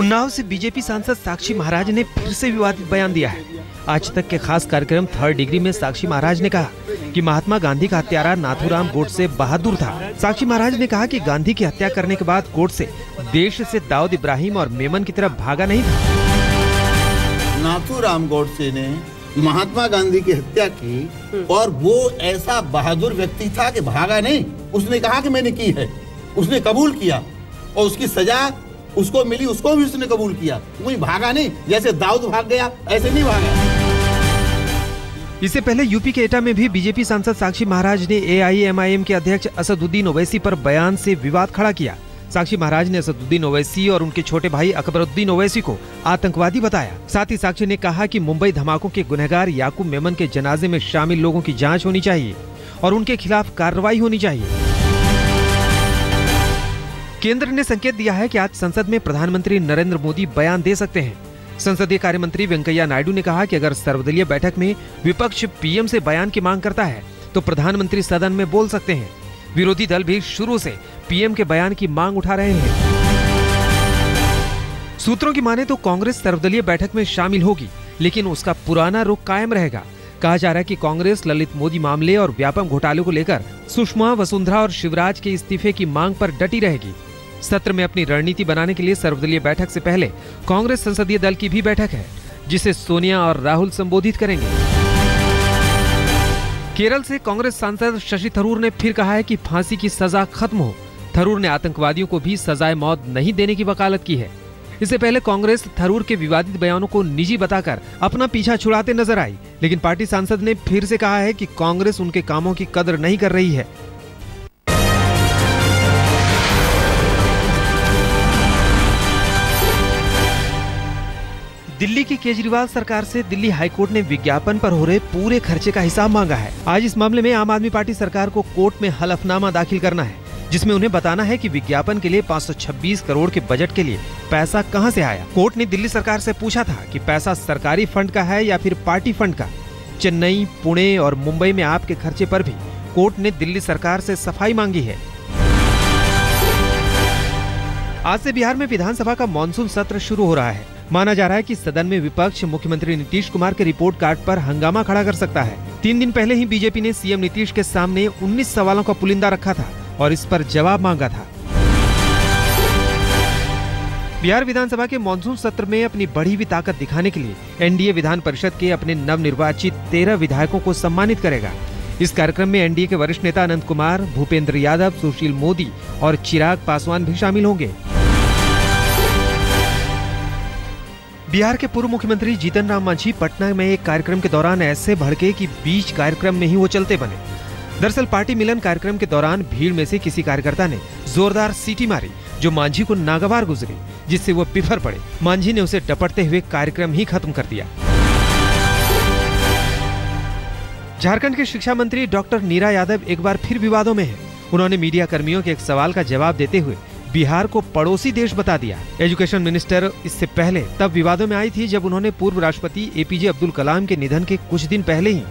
उन्नाव से बीजेपी सांसद साक्षी महाराज ने फिर से विवादित बयान दिया है। आज तक के खास कार्यक्रम 3rd डिग्री में साक्षी महाराज ने कहा कि महात्मा गांधी का हत्यारा नाथूराम गोडसे बहादुर था। साक्षी महाराज ने कहा कि गांधी की हत्या करने के बाद गोडसे देश से दाऊद इब्राहिम और मेमन की तरफ भागा नहीं था। नाथूराम गोडसे ने महात्मा गांधी की हत्या की और वो ऐसा बहादुर व्यक्ति था कि भागा नहीं। उसने कहा कि मैंने की है, उसने कबूल किया और उसकी सजा उसको मिली, उसको भी उसने कबूल किया। कोई भागा नहीं, जैसे दाऊद भाग गया ऐसे नहीं भागा। इससे पहले यूपी के एटा में भी बीजेपी सांसद साक्षी महाराज ने AIMIM के अध्यक्ष असदुद्दीन ओवैसी पर बयान से विवाद खड़ा किया। साक्षी महाराज ने असदुद्दीन ओवैसी और उनके छोटे भाई अकबरुद्दीन ओवैसी को आतंकवादी बताया। साथ ही साक्षी ने कहा कि मुंबई धमाकों के गुनहगार याकूब मेमन के जनाजे में शामिल लोगों की जांच होनी चाहिए और उनके खिलाफ कार्रवाई होनी चाहिए। केंद्र ने संकेत दिया है कि आज संसद में प्रधानमंत्री नरेंद्र मोदी बयान दे सकते हैं। संसदीय कार्य मंत्री वेंकैया नायडू ने कहा कि अगर सर्वदलीय बैठक में विपक्ष पीएम से बयान की मांग करता है तो प्रधानमंत्री सदन में बोल सकते हैं। विरोधी दल भी शुरू से पीएम के बयान की मांग उठा रहे हैं। सूत्रों की माने तो कांग्रेस सर्वदलीय बैठक में शामिल होगी, लेकिन उसका पुराना रुख कायम रहेगा। कहा जा रहा है कि कांग्रेस ललित मोदी मामले और व्यापम घोटाले को लेकर सुषमा, वसुंधरा और शिवराज के इस्तीफे की मांग पर डटी रहेगी। सत्र में अपनी रणनीति बनाने के लिए सर्वदलीय बैठक से पहले कांग्रेस संसदीय दल की भी बैठक है, जिसे सोनिया और राहुल संबोधित करेंगे। केरल से कांग्रेस सांसद शशि थरूर ने फिर कहा है कि फांसी की सजा खत्म हो। थरूर ने आतंकवादियों को भी सजाए मौत नहीं देने की वकालत की है। इससे पहले कांग्रेस थरूर के विवादित बयानों को निजी बताकर अपना पीछा छुड़ाते नजर आई, लेकिन पार्टी सांसद ने फिर से कहा है कि कांग्रेस उनके कामों की कदर नहीं कर रही है। दिल्ली की केजरीवाल सरकार से दिल्ली हाईकोर्ट ने विज्ञापन पर हो रहे पूरे खर्चे का हिसाब मांगा है। आज इस मामले में आम आदमी पार्टी सरकार को कोर्ट में हलफनामा दाखिल करना है, जिसमें उन्हें बताना है कि विज्ञापन के लिए 526 करोड़ के बजट के लिए पैसा कहां से आया। कोर्ट ने दिल्ली सरकार से पूछा था कि पैसा सरकारी फंड का है या फिर पार्टी फंड का। चेन्नई, पुणे और मुंबई में आपके खर्चे पर भी कोर्ट ने दिल्ली सरकार से सफाई मांगी है। आज से बिहार में विधानसभा का मानसून सत्र शुरू हो रहा है। माना जा रहा है कि सदन में विपक्ष मुख्यमंत्री नीतीश कुमार के रिपोर्ट कार्ड पर हंगामा खड़ा कर सकता है। 3 दिन पहले ही बीजेपी ने सीएम नीतीश के सामने 19 सवालों का पुलिंदा रखा था और इस पर जवाब मांगा था। बिहार विधानसभा के मानसून सत्र में अपनी बढ़ी हुई ताकत दिखाने के लिए एनडीए विधान परिषद के अपने नवनिर्वाचित 13 विधायकों को सम्मानित करेगा। इस कार्यक्रम में एनडीए के वरिष्ठ नेता अनंत कुमार, भूपेंद्र यादव, सुशील मोदी और चिराग पासवान भी शामिल होंगे। बिहार के पूर्व मुख्यमंत्री जीतन राम मांझी पटना में एक कार्यक्रम के दौरान ऐसे भड़के कि बीच कार्यक्रम में ही वो चलते बने। दरअसल पार्टी मिलन कार्यक्रम के दौरान भीड़ में से किसी कार्यकर्ता ने जोरदार सीटी मारी, जो मांझी को नागवार गुजरी, जिससे वो बिफर पड़े। मांझी ने उसे डपटते हुए कार्यक्रम ही खत्म कर दिया। झारखंड के शिक्षा मंत्री डॉक्टर नीरा यादव एक बार फिर विवादों में हैं। उन्होंने मीडिया कर्मियों के एक सवाल का जवाब देते हुए बिहार को पड़ोसी देश बता दिया। एजुकेशन मिनिस्टर इससे पहले तब विवादों में आई थी जब उन्होंने पूर्व राष्ट्रपति APJ अब्दुल कलाम के निधन के कुछ दिन पहले ही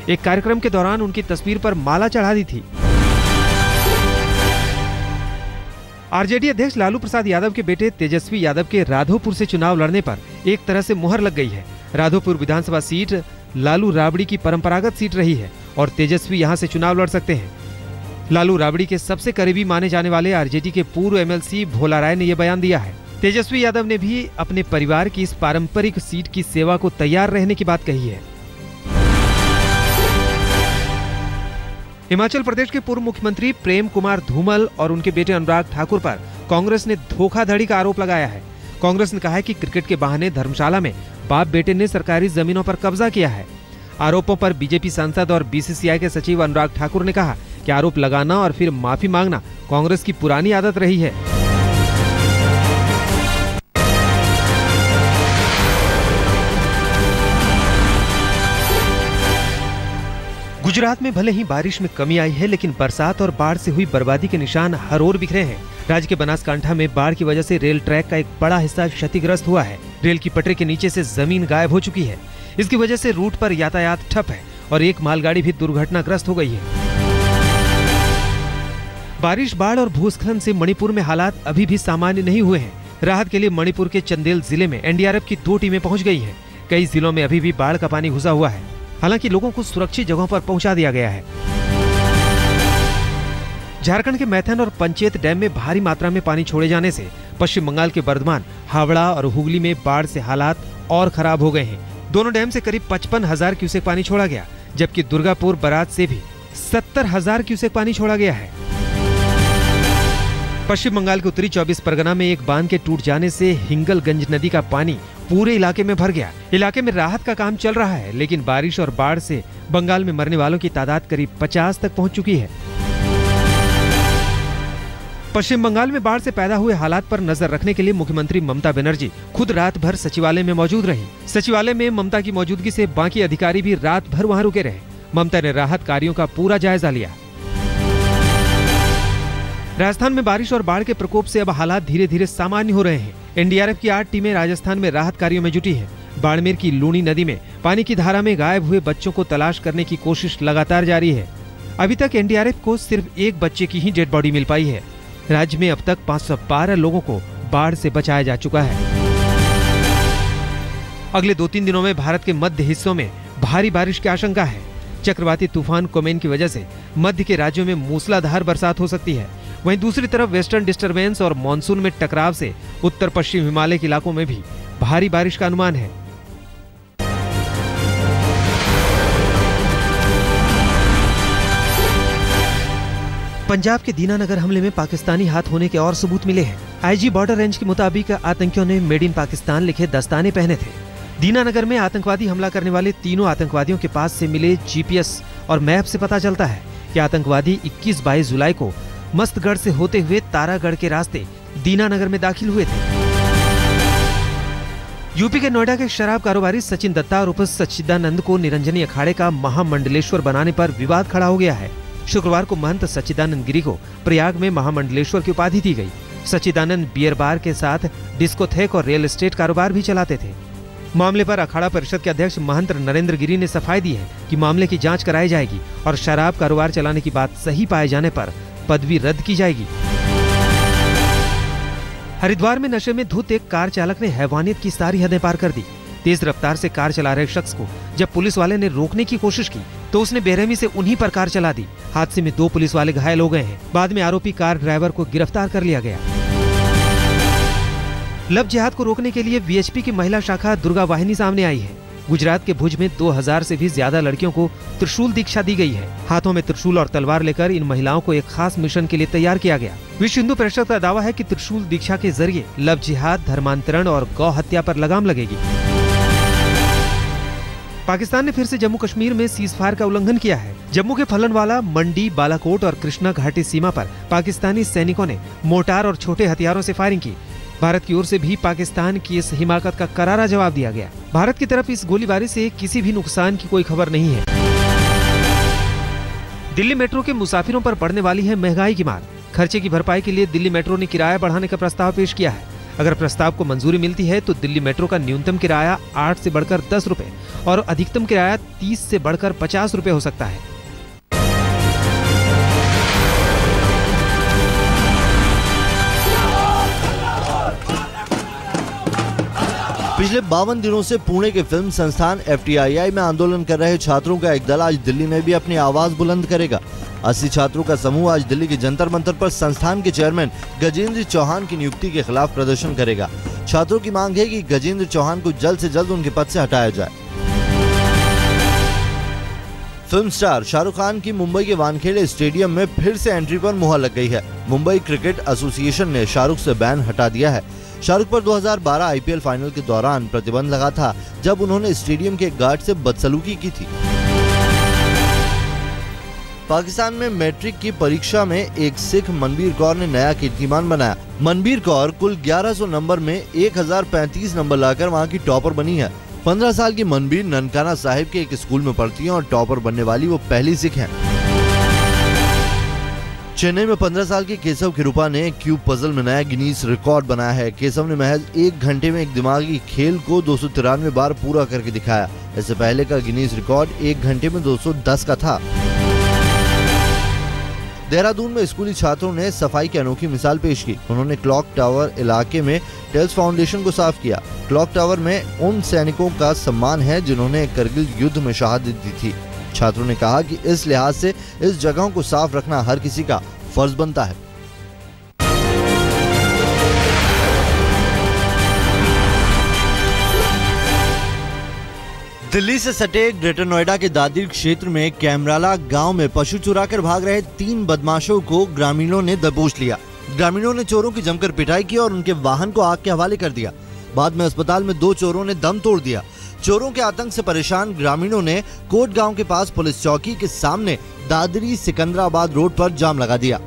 एक कार्यक्रम के दौरान उनकी तस्वीर पर माला चढ़ा दी थी। आरजेडी अध्यक्ष लालू प्रसाद यादव के बेटे तेजस्वी यादव के राधोपुर से चुनाव लड़ने पर एक तरह से मुहर लग गई है। राधोपुर विधानसभा सीट लालू राबड़ी की परंपरागत सीट रही है और तेजस्वी यहां से चुनाव लड़ सकते हैं। लालू राबड़ी के सबसे करीबी माने जाने वाले आरजेडी के पूर्व MLC भोला राय ने यह बयान दिया है। तेजस्वी यादव ने भी अपने परिवार की इस पारंपरिक सीट की सेवा को तैयार रहने की बात कही है। हिमाचल प्रदेश के पूर्व मुख्यमंत्री प्रेम कुमार धूमल और उनके बेटे अनुराग ठाकुर पर कांग्रेस ने धोखाधड़ी का आरोप लगाया है। कांग्रेस ने कहा है कि क्रिकेट के बहाने धर्मशाला में बाप बेटे ने सरकारी जमीनों पर कब्जा किया है। आरोपों पर बीजेपी सांसद और BCCI के सचिव अनुराग ठाकुर ने कहा कि आरोप लगाना और फिर माफी मांगना कांग्रेस की पुरानी आदत रही है। गुजरात में भले ही बारिश में कमी आई है, लेकिन बरसात और बाढ़ से हुई बर्बादी के निशान हर ओर बिखरे हैं। राज्य के बनासकांठा में बाढ़ की वजह से रेल ट्रैक का एक बड़ा हिस्सा क्षतिग्रस्त हुआ है। रेल की पटरी के नीचे से जमीन गायब हो चुकी है। इसकी वजह से रूट पर यातायात ठप है और एक मालगाड़ी भी दुर्घटनाग्रस्त हो गई है। बारिश, बाढ़ और भूस्खलन से मणिपुर में हालात अभी भी सामान्य नहीं हुए हैं। राहत के लिए मणिपुर के चंदेल जिले में एनडीआरएफ की 2 टीमें पहुंच गई हैं। कई जिलों में अभी भी बाढ़ का पानी घुसा हुआ है, हालांकि लोगों को सुरक्षित जगहों पर पहुंचा दिया गया है। झारखंड के मैथन और पंचेत डैम में भारी मात्रा में पानी छोड़े जाने से पश्चिम बंगाल के बर्धमान, हावड़ा और हुगली में बाढ़ से हालात और खराब हो गए हैं। दोनों डैम से करीब 55,000 क्यूसेक पानी छोड़ा गया, जबकि दुर्गापुर बराज से भी 70,000 क्यूसेक पानी छोड़ा गया है। पश्चिम बंगाल के उत्तरी 24 परगना में एक बांध के टूट जाने से हिंगलगंज नदी का पानी पूरे इलाके में भर गया। इलाके में राहत का काम चल रहा है, लेकिन बारिश और बाढ़ से बंगाल में मरने वालों की तादाद करीब 50 तक पहुंच चुकी है। पश्चिम बंगाल में बाढ़ से पैदा हुए हालात पर नजर रखने के लिए मुख्यमंत्री ममता बनर्जी खुद रात भर सचिवालय में मौजूद रही। सचिवालय में ममता की मौजूदगी से बाकी अधिकारी भी रात भर वहां रुके रहे। ममता ने राहत कार्यों का पूरा जायजा लिया। राजस्थान में बारिश और बाढ़ के प्रकोप से अब हालात धीरे धीरे सामान्य हो रहे हैं। एनडीआरएफ की 8 टीमें राजस्थान में राहत कार्यों में जुटी हैं। बाड़मेर की लूणी नदी में पानी की धारा में गायब हुए बच्चों को तलाश करने की कोशिश लगातार जारी है। अभी तक एनडीआरएफ को सिर्फ एक बच्चे की ही डेड बॉडी मिल पाई है। राज्य में अब तक 512 लोगों को बाढ़ से बचाया जा चुका है। अगले 2-3 दिनों में भारत के मध्य हिस्सों में भारी बारिश की आशंका है। चक्रवाती तूफान कोमेन की वजह से मध्य के राज्यों में मूसलाधार बरसात हो सकती है। वहीं दूसरी तरफ वेस्टर्न डिस्टरबेंस और मानसून में टकराव से उत्तर पश्चिम हिमालय के इलाकों में भी भारी बारिश का अनुमान है। पंजाब के दीनानगर हमले में पाकिस्तानी हाथ होने के और सबूत मिले हैं। आईजी बॉर्डर रेंज के मुताबिक आतंकियों ने मेड इन पाकिस्तान लिखे दस्ताने पहने थे। दीनानगर में आतंकवादी हमला करने वाले तीनों आतंकवादियों के पास से मिले जीपीएस और मैप से पता चलता है कि आतंकवादी 21-22 जुलाई को मस्तगढ़ से होते हुए तारागढ़ के रास्ते दीनानगर में दाखिल हुए थे। यूपी के नोएडा के शराब कारोबारी सचिन दत्ता और उप सच्चिदानंद को निरंजनी अखाड़े का महामंडलेश्वर बनाने पर विवाद खड़ा हो गया है। शुक्रवार को महंत सच्चिदानंद गिरी को प्रयाग में महामंडलेश्वर की उपाधि दी गई। सच्चिदानंद बियर बार के साथ डिस्कोथेक और रियल एस्टेट कारोबार भी चलाते थे। मामले पर अखाड़ा परिषद के अध्यक्ष महंत नरेंद्र गिरी ने सफाई दी है कि मामले की जांच कराई जाएगी और शराब कारोबार चलाने की बात सही पाए जाने पर पदवी रद्द की जाएगी। हरिद्वार में नशे में धुत एक कार चालक ने हैवानियत की सारी हदें पार कर दी। तेज रफ्तार से कार चला रहे शख्स को जब पुलिस वाले ने रोकने की कोशिश की तो उसने बेरहमी से उन्हीं पर कार चला दी। हादसे में 2 पुलिस वाले घायल हो गए हैं। बाद में आरोपी कार ड्राइवर को गिरफ्तार कर लिया गया। लव जिहाद को रोकने के लिए वीएचपी की महिला शाखा दुर्गा वाहिनी सामने आई है। गुजरात के भुज में 2000 से भी ज्यादा लड़कियों को त्रिशूल दीक्षा दी गई है। हाथों में त्रिशूल और तलवार लेकर इन महिलाओं को एक खास मिशन के लिए तैयार किया गया। विश्व हिंदू परिषद का दावा है कि त्रिशूल दीक्षा के जरिए लव जिहाद, धर्मांतरण और गौ हत्या पर लगाम लगेगी। पाकिस्तान ने फिर से जम्मू कश्मीर में सीजफायर का उल्लंघन किया है। जम्मू के फलनवाला, मंडी, बालाकोट और कृष्णा घाटी सीमा पर पाकिस्तानी सैनिकों ने मोर्टार और छोटे हथियारों से फायरिंग की। भारत की ओर से भी पाकिस्तान की इस हिमाकत का करारा जवाब दिया गया। भारत की तरफ इस गोलीबारी से किसी भी नुकसान की कोई खबर नहीं है। दिल्ली मेट्रो के मुसाफिरों पर पड़ने वाली है महंगाई की मार। खर्चे की भरपाई के लिए दिल्ली मेट्रो ने किराया बढ़ाने का प्रस्ताव पेश किया है। अगर प्रस्ताव को मंजूरी मिलती है तो दिल्ली मेट्रो का न्यूनतम किराया 8 से बढ़कर 10 रुपए और अधिकतम किराया 30 से बढ़कर 50 रुपए हो सकता है। पिछले 52 दिनों से पुणे के फिल्म संस्थान FTII में आंदोलन कर रहे छात्रों का एक दल आज दिल्ली में भी अपनी आवाज बुलंद करेगा। 80 छात्रों का समूह आज दिल्ली के जंतर मंतर पर संस्थान के चेयरमैन गजेंद्र चौहान की नियुक्ति के खिलाफ प्रदर्शन करेगा। छात्रों की मांग है कि गजेंद्र चौहान को जल्द से जल्द उनके पद से हटाया जाए। फिल्म स्टार शाहरुख खान की मुंबई के वानखेड़े स्टेडियम में फिर से एंट्री पर मुहर लग गई है। मुंबई क्रिकेट एसोसिएशन ने शाहरुख से बैन हटा दिया है। शाहरुख पर 2012 IPL फाइनल के दौरान प्रतिबंध लगा था, जब उन्होंने स्टेडियम के गार्ड से बदसलूकी की थी। पाकिस्तान में मैट्रिक की परीक्षा में एक सिख मनबीर कौर ने नया कीर्तिमान बनाया। मनबीर कौर कुल 1100 नंबर में 1035 नंबर लाकर वहां की टॉपर बनी है। 15 साल की मनबीर ननकाना साहिब के एक स्कूल में पढ़ती है और टॉपर बनने वाली वो पहली सिख है। चेन्नई में 15 साल के केशव किरुपा ने क्यूब पजल में नया गिनीज रिकॉर्ड बनाया है। केशव ने महज 1 घंटे में एक दिमागी खेल को 293 बार पूरा करके दिखाया। इससे पहले का गिनीज रिकॉर्ड 1 घंटे में 210 का था। देहरादून में स्कूली छात्रों ने सफाई की अनोखी मिसाल पेश की। उन्होंने क्लॉक टावर इलाके में टेल्स फाउंडेशन को साफ किया। क्लॉक टावर में उन सैनिकों का सम्मान है जिन्होंने करगिल युद्ध में शहादत दी थी। छात्रों ने कहा कि इस लिहाज से इस जगहों को साफ रखना हर किसी का फर्ज बनता है। दिल्ली से सटे ग्रेटर नोएडा के दादरी क्षेत्र में कैमराला गांव में पशु चुराकर भाग रहे 3 बदमाशों को ग्रामीणों ने दबोच लिया। ग्रामीणों ने चोरों की जमकर पिटाई की और उनके वाहन को आग के हवाले कर दिया। बाद में अस्पताल में 2 चोरों ने दम तोड़ दिया। चोरों के आतंक से परेशान ग्रामीणों ने कोट गांव के पास पुलिस चौकी के सामने दादरी सिकंदराबाद रोड पर जाम लगा दिया।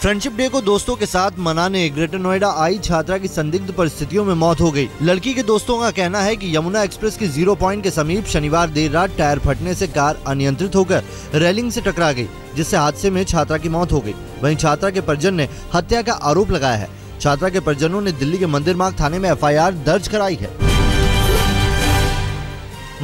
फ्रेंडशिप डे को दोस्तों के साथ मनाने ग्रेटर नोएडा आई छात्रा की संदिग्ध परिस्थितियों में मौत हो गई। लड़की के दोस्तों का कहना है कि यमुना एक्सप्रेस की 0 पॉइंट के समीप शनिवार देर रात टायर फटने से कार अनियंत्रित होकर रेलिंग से टकरा गई, जिससे हादसे में छात्रा की मौत हो गई। वहीं छात्रा के परिजन ने हत्या का आरोप लगाया है। छात्रा के परिजनों ने दिल्ली के मंदिर मार्ग थाने में FIR दर्ज कराई है।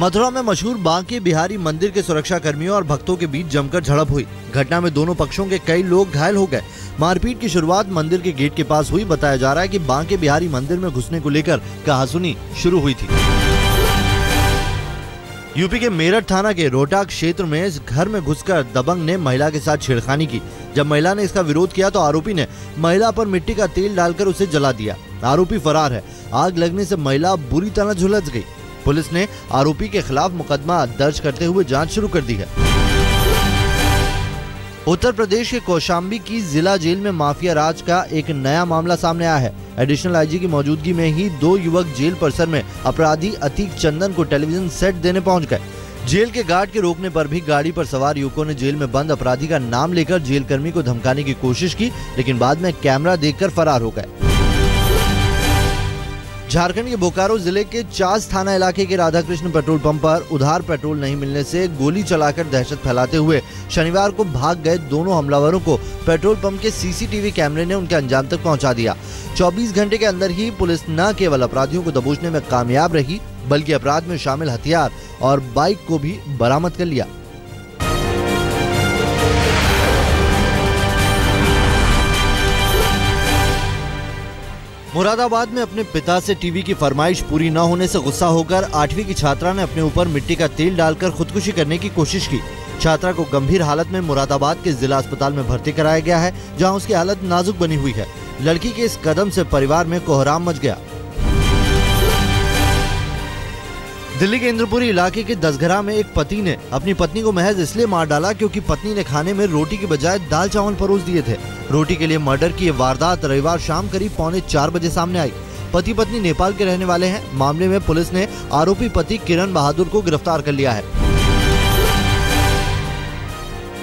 मथुरा में मशहूर बांके बिहारी मंदिर के सुरक्षा कर्मियों और भक्तों के बीच जमकर झड़प हुई। घटना में दोनों पक्षों के कई लोग घायल हो गए। मारपीट की शुरुआत मंदिर के गेट के पास हुई। बताया जा रहा है कि बांके बिहारी मंदिर में घुसने को लेकर कहासुनी शुरू हुई थी। यूपी के मेरठ थाना के रोहटा क्षेत्र में इस घर में घुसकर दबंग ने महिला के साथ छेड़खानी की। जब महिला ने इसका विरोध किया तो आरोपी ने महिला पर मिट्टी का तेल डालकर उसे जला दिया। आरोपी फरार है। आग लगने से महिला बुरी तरह झुलस गई। पुलिस ने आरोपी के खिलाफ मुकदमा दर्ज करते हुए जांच शुरू कर दी है। उत्तर प्रदेश के कौशाम्बी की जिला जेल में माफिया राज का एक नया मामला सामने आया है। एडिशनल आईजी की मौजूदगी में ही 2 युवक जेल परिसर में अपराधी अतीक चंदन को टेलीविजन सेट देने पहुंच गए। जेल के गार्ड के रोकने पर भी गाड़ी पर सवार युवकों ने जेल में बंद अपराधी का नाम लेकर जेल कर्मी को धमकाने की कोशिश की, लेकिन बाद में कैमरा देखकर फरार हो गए। झारखंड के बोकारो जिले के चास थाना इलाके के राधाकृष्ण पेट्रोल पंप पर उधार पेट्रोल नहीं मिलने से गोली चलाकर दहशत फैलाते हुए शनिवार को भाग गए दोनों हमलावरों को पेट्रोल पंप के CCTV कैमरे ने उनके अंजाम तक पहुंचा दिया। 24 घंटे के अंदर ही पुलिस न केवल अपराधियों को दबोचने में कामयाब रही, बल्कि अपराध में शामिल हथियार और बाइक को भी बरामद कर लिया। मुरादाबाद में अपने पिता से टीवी की फरमाइश पूरी न होने से गुस्सा होकर 8वीं की छात्रा ने अपने ऊपर मिट्टी का तेल डालकर खुदकुशी करने की कोशिश की। छात्रा को गंभीर हालत में मुरादाबाद के जिला अस्पताल में भर्ती कराया गया है, जहां उसकी हालत नाजुक बनी हुई है। लड़की के इस कदम से परिवार में कोहराम मच गया। दिल्ली के इंद्रपुरी इलाके के दसघरा में एक पति ने अपनी पत्नी को महज इसलिए मार डाला क्योंकि पत्नी ने खाने में रोटी की बजाय दाल चावल परोस दिए थे। रोटी के लिए मर्डर की ये वारदात रविवार शाम करीब 3:45 बजे सामने आई। पति पत्नी नेपाल के रहने वाले हैं। मामले में पुलिस ने आरोपी पति किरण बहादुर को गिरफ्तार कर लिया है।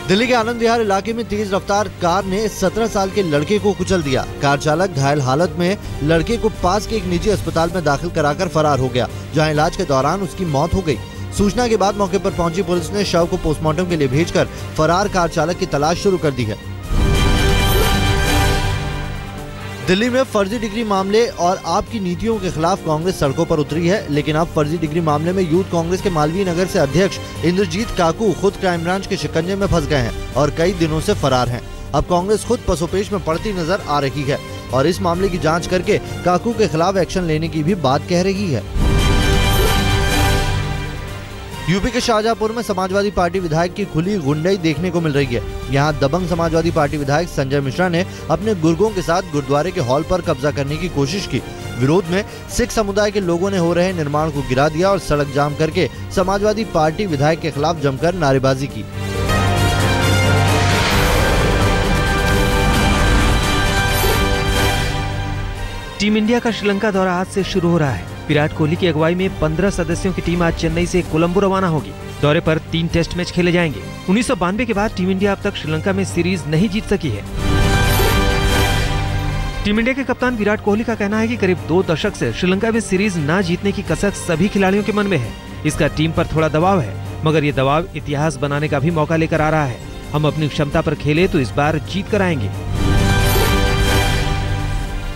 दिल्ली के आनंद विहार इलाके में तेज रफ्तार कार ने 17 साल के लड़के को कुचल दिया। कार चालक घायल हालत में लड़के को पास के एक निजी अस्पताल में दाखिल कराकर फरार हो गया, जहां इलाज के दौरान उसकी मौत हो गई। सूचना के बाद मौके पर पहुंची पुलिस ने शव को पोस्टमार्टम के लिए भेजकर फरार कार चालक की तलाश शुरू कर दी है। दिल्ली में फर्जी डिग्री मामले और आपकी नीतियों के खिलाफ कांग्रेस सड़कों पर उतरी है, लेकिन अब फर्जी डिग्री मामले में यूथ कांग्रेस के मालवीय नगर से अध्यक्ष इंद्रजीत काकू खुद क्राइम ब्रांच के शिकंजे में फंस गए हैं और कई दिनों से फरार हैं। अब कांग्रेस खुद पसोपेश में पड़ती नजर आ रही है और इस मामले की जांच करके काकू के खिलाफ एक्शन लेने की भी बात कह रही है। यूपी के शाहजहांपुर में समाजवादी पार्टी विधायक की खुली गुंडाई देखने को मिल रही है। यहां दबंग समाजवादी पार्टी विधायक संजय मिश्रा ने अपने गुर्गों के साथ गुरुद्वारे के हॉल पर कब्जा करने की कोशिश की। विरोध में सिख समुदाय के लोगों ने हो रहे निर्माण को गिरा दिया और सड़क जाम करके समाजवादी पार्टी विधायक के खिलाफ जमकर नारेबाजी की। टीम इंडिया का श्रीलंका दौरा आज से शुरू हो रहा है। विराट कोहली की अगुवाई में 15 सदस्यों की टीम आज चेन्नई से कोलंबो रवाना होगी। दौरे पर 3 टेस्ट मैच खेले जाएंगे। 1992 के बाद टीम इंडिया अब तक श्रीलंका में सीरीज नहीं जीत सकी है। टीम इंडिया के कप्तान विराट कोहली का कहना है कि करीब 2 दशक से श्रीलंका में सीरीज न जीतने की कसक सभी खिलाड़ियों के मन में है। इसका टीम पर थोड़ा दबाव है, मगर ये दबाव इतिहास बनाने का भी मौका लेकर आ रहा है। हम अपनी क्षमता पर खेले तो इस बार जीत कर आएंगे।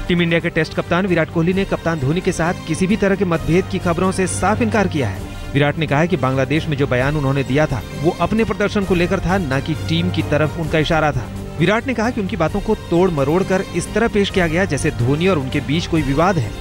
टीम इंडिया के टेस्ट कप्तान विराट कोहली ने कप्तान धोनी के साथ किसी भी तरह के मतभेद की खबरों से साफ इनकार किया है। विराट ने कहा कि बांग्लादेश में जो बयान उन्होंने दिया था वो अपने प्रदर्शन को लेकर था, न कि टीम की तरफ उनका इशारा था। विराट ने कहा कि उनकी बातों को तोड़ मरोड़ कर इस तरह पेश किया गया जैसे धोनी और उनके बीच कोई विवाद है।